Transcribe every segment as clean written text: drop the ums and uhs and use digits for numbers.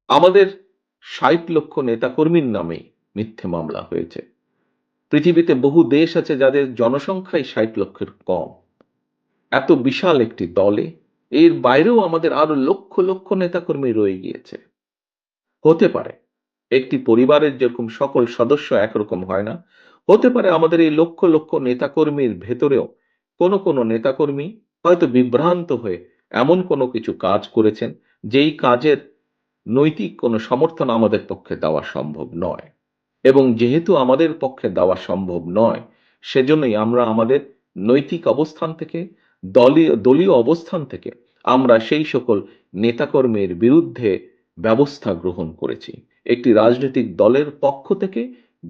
আমাদের ৬০ লক্ষ নেতাকর্মীর নামে মিথ্যে মামলা হয়েছে। পৃথিবীতে বহু দেশ আছে যাদের জনসংখ্যাই ৬০ লক্ষের কম। এত বিশাল একটি দলে এর বাইরেও আমাদের আরো লক্ষ লক্ষ নেতাকর্মী রয়ে গিয়েছে। হতে পারে একটি পরিবারের যেরকম সকল সদস্য একরকম হয় না, হতে পারে আমাদের এই লক্ষ লক্ষ নেতাকর্মীর ভেতরেও কোনো নেতাকর্মী হয়তো বিভ্রান্ত হয়ে এমন কোনো কিছু কাজ করেছেন, যেই কাজের নৈতিক কোনো সমর্থন আমাদের পক্ষে দেওয়া সম্ভব নয়। এবং যেহেতু আমাদের পক্ষে দেওয়া সম্ভব নয়, সেজন্যই আমরা আমাদের নৈতিক অবস্থান থেকে, দলীয় অবস্থান থেকে আমরা সেই সকল নেতাকর্মীর বিরুদ্ধে ব্যবস্থা গ্রহণ করেছি। একটি রাজনৈতিক দলের পক্ষ থেকে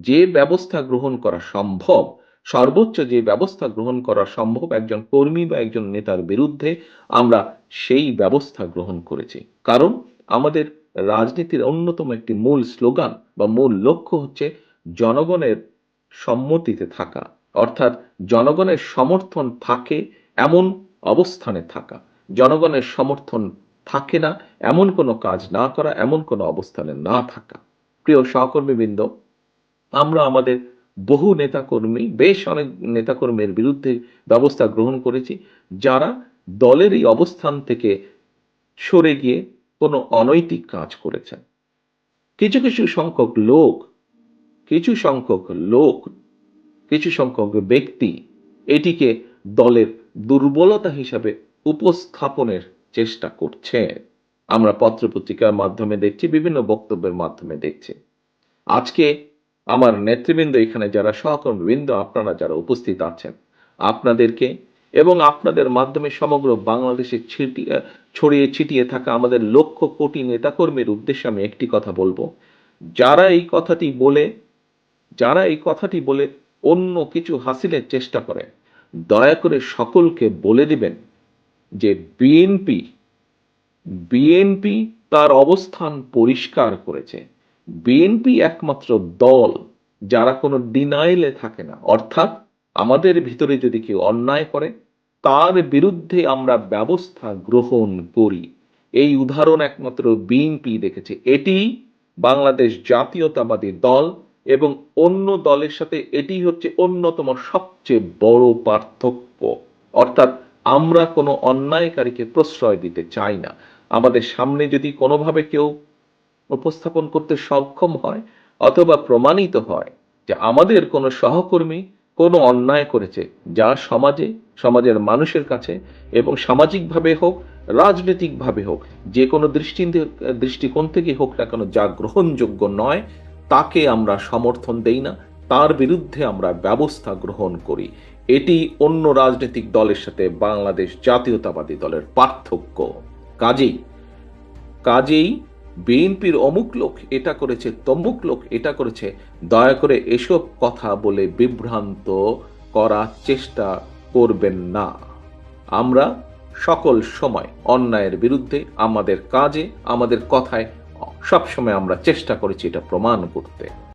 যে ব্যবস্থা গ্রহণ করা সম্ভব, সর্বোচ্চ যে ব্যবস্থা গ্রহণ করা সম্ভব একজন কর্মী বা একজন নেতার বিরুদ্ধে, আমরা সেই ব্যবস্থা গ্রহণ করেছি। কারণ আমাদের রাজনীতির অন্যতম একটি মূল স্লোগান বা মূল লক্ষ্য হচ্ছে জনগণের সম্মতিতে থাকা, অর্থাৎ জনগণের সমর্থন থাকে এমন অবস্থানে থাকা, জনগণের সমর্থন থাকে না এমন কোনো কাজ না করা, এমন কোনো অবস্থানে না থাকা। প্রিয় সহকর্মীবৃন্দ, আমরা আমাদের বহু নেতাকর্মী, বেশ অনেক নেতাকর্মীর বিরুদ্ধে ব্যবস্থা গ্রহণ করেছি, যারা দলের এই অবস্থান থেকে সরে গিয়ে কোনো অনৈতিক কাজ করেছেন। কিছু কিছু সংখ্যক লোক কিছু সংখ্যক লোক কিছু সংখ্যক ব্যক্তি এটিকে দলের দুর্বলতা হিসাবে উপস্থাপনের চেষ্টা করছে। আমরা পত্রপত্রিকার মাধ্যমে দেখছি, বিভিন্ন বক্তব্যের মাধ্যমে দেখছি। আজকে আমার নেতৃবৃন্দ, এখানে যারা সহকর্মীবৃন্দ, আপনারা যারা উপস্থিত আছেন, আপনাদেরকে এবং আপনাদের মাধ্যমে সমগ্র বাংলাদেশে ছড়িয়ে ছিটিয়ে থাকা আমাদের লক্ষ কোটি নেতাকর্মীর উদ্দেশ্যে আমি একটি কথা বলবো। যারা এই কথাটি বলে যারা এই কথাটি বলে অন্য কিছু হাসিলের চেষ্টা করে, দয়া করে সকলকে বলে দিবেন যে বিএনপি বিএনপি তার অবস্থান পরিষ্কার করেছে। বিএনপি একমাত্র দল যারা কোনো ডিনাইলে থাকে না, অর্থাৎ আমাদের ভিতরে যদি কেউ অন্যায় করে তার বিরুদ্ধে আমরা ব্যবস্থা গ্রহণ করি। এই উদাহরণ একমাত্র বিএনপি দেখেছে। এটি বাংলাদেশ জাতীয়তাবাদী দল এবং অন্য দলের সাথে এটি হচ্ছে অন্যতম সবচেয়ে বড় পার্থক্য। অর্থাৎ আমরা কোনো অন্যায়কারীকে প্রশ্রয় দিতে চাই না। আমাদের সামনে যদি কোনোভাবে কেউ উপস্থাপন করতে সক্ষম হয় অথবা প্রমাণিত হয় যে আমাদের কোনো সহকর্মী কোনো অন্যায় করেছে, যা সমাজের মানুষের কাছে এবং সামাজিকভাবে হোক, রাজনৈতিকভাবে হোক, যে কোনো দৃষ্টিকোণ থেকে হোক না কেন, যা গ্রহণযোগ্য নয়, তাকে আমরা সমর্থন দেই না, তার বিরুদ্ধে আমরা ব্যবস্থা গ্রহণ করি। এটি অন্য রাজনৈতিক দলের সাথে বাংলাদেশ জাতীয়তাবাদী দলের পার্থক্য। কাজেই কাজেই বিএনপির অমুক লোক এটা করেছে, তমুক লোক এটা করেছে, দয়া করে এসব কথা বলে বিভ্রান্ত করার চেষ্টা করবেন না। আমরা সকল সময় অন্যায়ের বিরুদ্ধে আমাদের কাজে, আমাদের কথায় সবসময় আমরা চেষ্টা করেছি এটা প্রমাণ করতে।